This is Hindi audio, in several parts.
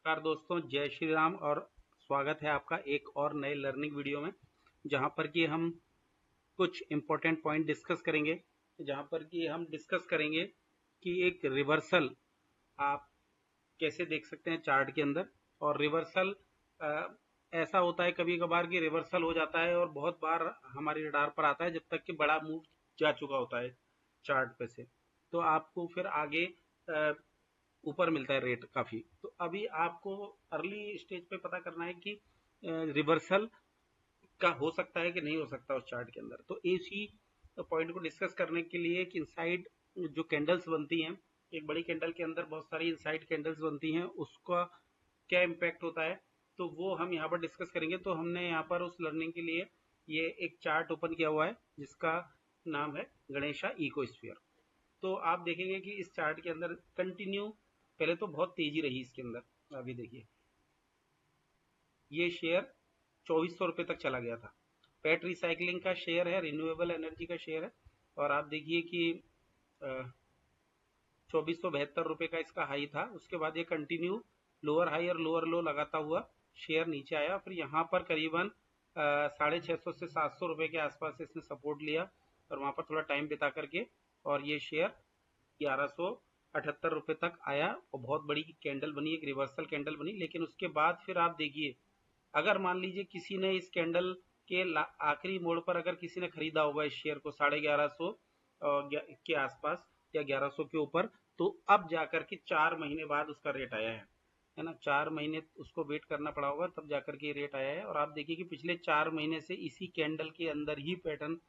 नमस्कार दोस्तों, जय श्री राम और स्वागत है आपका एक और नए लर्निंग वीडियो में, जहां पर कि हम कुछ इम्पोर्टेंट पॉइंट डिस्कस करेंगे। जहां पर कि हम डिस्कस करेंगे कि एक रिवर्सल आप कैसे देख सकते हैं चार्ट के अंदर। और रिवर्सल ऐसा होता है कभी कभार कि रिवर्सल हो जाता है और बहुत बार हमारे रडार पर आता है जब तक कि बड़ा मूव जा चुका होता है चार्ट पे से, तो आपको फिर आगे ऊपर मिलता है रेट काफी। तो अभी आपको अर्ली स्टेज पे पता करना है कि रिवर्सल का हो सकता है कि नहीं हो सकता उस चार्ट के अंदर। तो इसी पॉइंट को डिस्कस करने के लिए कि इनसाइड जो कैंडल्स बनती हैं, एक बड़ी कैंडल के अंदर बहुत सारी इनसाइड कैंडल्स बनती हैं, उसका क्या इम्पैक्ट होता है, तो वो हम यहाँ पर डिस्कस करेंगे। तो हमने यहाँ पर उस लर्निंग के लिए ये एक चार्ट ओपन किया हुआ है जिसका नाम है गणेशा इकोस्फीयर। तो आप देखेंगे कि इस चार्ट के अंदर कंटिन्यू पहले तो बहुत तेजी रही इसके अंदर। अभी देखिए ये शेयर 2400 रुपये तक चला गया था। पेट रिसाइकलिंग का शेयर है, रिन्यूएबल एनर्जी का शेयर है, और आप देखिए कि 2472 रुपये का इसका हाई था। उसके बाद ये कंटिन्यू लोअर हाई और लोअर लो लगाता हुआ शेयर नीचे आया, फिर यहाँ पर करीबन 650 से 700 रुपये के आसपास इसने सपोर्ट लिया और वहाँ पर थोड़ा टाइम बिता करके, और ये शेयर 1178 रुपये तक आया और बहुत बड़ी कैंडल बनी, एक रिवर्सल कैंडल बनी। लेकिन उसके बाद फिर आप देखिए, अगर मान लीजिए किसी ने इस कैंडल के आखिरी मोड़ पर अगर किसी ने खरीदा होगा इस शेयर को 1150 के आसपास या 1100 के ऊपर, तो अब जाकर के 4 महीने बाद उसका रेट आया है ना। 4 महीने उसको वेट करना पड़ा होगा तब जाकर के रेट आया है। और आप देखिए कि पिछले 4 महीने से इसी कैंडल के अंदर ही पैटर्न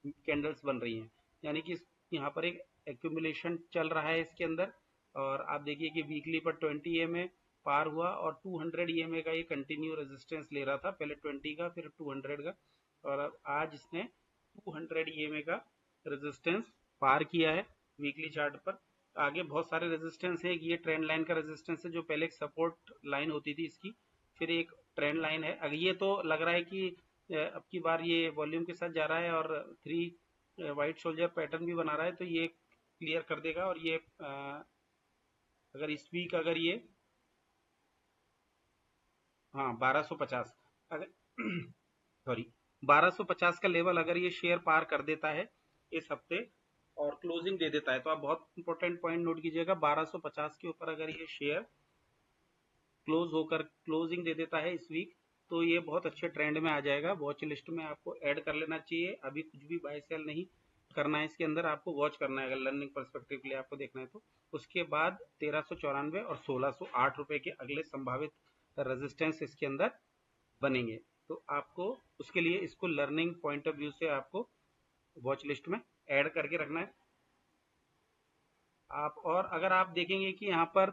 कैंडल्स बन रही हैं, यानी कि यहाँ पर एक एक्यूमुलेशन चल रहा है इसके अंदर। और आप देखिए कि वीकली पर 20 EMA पार हुआ और 200 EMA का ये कंटिन्यू रेजिस्टेंस ले रहा था, पहले 20 का फिर 200 का, और अब आज इसने 200 EMA का रेजिस्टेंस पार किया है वीकली चार्ट पर। आगे बहुत सारे रेजिस्टेंस है, ये ट्रेंड लाइन का रेजिस्टेंस है जो पहले एक सपोर्ट लाइन होती थी इसकी, फिर एक ट्रेंड लाइन है। अगर ये तो लग रहा है कि अब की बार ये वॉल्यूम के साथ जा रहा है और 3 वाइट शोल्डर पैटर्न भी बना रहा है, तो ये क्लियर कर देगा। और ये अगर इस वीक अगर ये 1250 अगर सॉरी 1250 का लेवल अगर ये शेयर पार कर देता है इस हफ्ते और क्लोजिंग दे देता है, तो आप बहुत इंपॉर्टेंट पॉइंट नोट कीजिएगा, 1250 के ऊपर अगर ये शेयर क्लोज होकर क्लोजिंग दे देता है इस वीक, तो ये बहुत अच्छे ट्रेंड में आ जाएगा। वॉच लिस्ट में आपको ऐड कर लेना चाहिए। अभी कुछ भी बाय सेल नहीं करना है इसके अंदर, आपको वॉच करना है अगर लर्निंग पर्सपेक्टिव के लिए आपको देखना है तो। उसके बाद 1394 और 1608 रुपए के अगले संभावित रेजिस्टेंस इसके अंदर बनेंगे। तो आपको उसके लिए इसको लर्निंग पॉइंट ऑफ व्यू से आपको वॉच लिस्ट में ऐड करके रखना है आप। और अगर आप देखेंगे कि यहाँ पर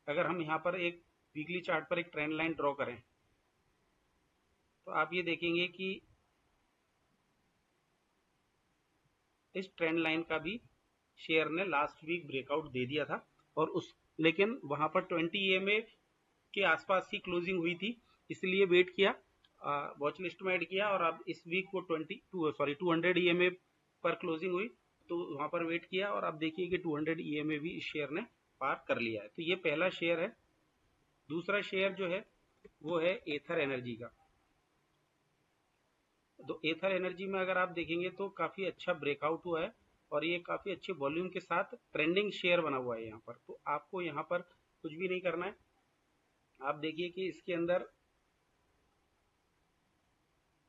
अगर हम यहाँ पर एक वीकली चार्ट पर एक ट्रेंड लाइन ड्रॉ करें, तो आप ये देखेंगे कि इस ट्रेंड लाइन का भी शेयर ने लास्ट वीक ब्रेकआउट दे दिया था, और उस लेकिन वहां पर 20 EMA के आसपास ही क्लोजिंग हुई थी, इसलिए वेट किया, वॉच लिस्ट में ऐड किया। और अब इस वीक वो 200 EMA पर क्लोजिंग हुई, तो वहां पर वेट किया, और अब देखिए कि 200 EMA भी इस शेयर ने पार कर लिया है। तो ये पहला शेयर है। दूसरा शेयर जो है वो है एथर एनर्जी का। तो एथर एनर्जी में अगर आप देखेंगे तो काफी अच्छा ब्रेकआउट हुआ है और ये काफी अच्छे वॉल्यूम के साथ ट्रेंडिंग शेयर बना हुआ है यहाँ पर। तो आपको यहाँ पर कुछ भी नहीं करना है। आप देखिए कि इसके अंदर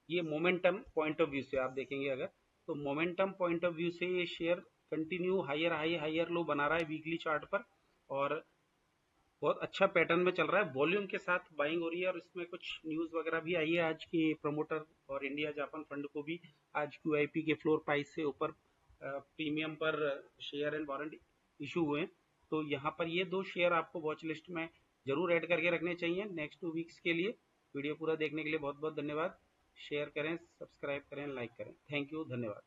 ये मोमेंटम पॉइंट ऑफ व्यू से आप देखेंगे अगर, तो मोमेंटम पॉइंट ऑफ व्यू से ये share continue higher high higher low बना रहा है वीकली चार्ट पर, और बहुत अच्छा पैटर्न में चल रहा है। वॉल्यूम के साथ बाइंग हो रही है, और इसमें कुछ न्यूज वगैरह भी आई है आज की प्रमोटर और इंडिया जापान फंड को भी आज QIP के फ्लोर प्राइस से ऊपर प्रीमियम पर शेयर एंड वारंट इशू हुए हैं। तो यहाँ पर ये 2 शेयर आपको वॉच लिस्ट में जरूर ऐड करके रखने चाहिए नेक्स्ट 2 वीक्स के लिए। वीडियो पूरा देखने के लिए बहुत बहुत धन्यवाद। शेयर करें, सब्सक्राइब करें, लाइक करें। थैंक यू, धन्यवाद।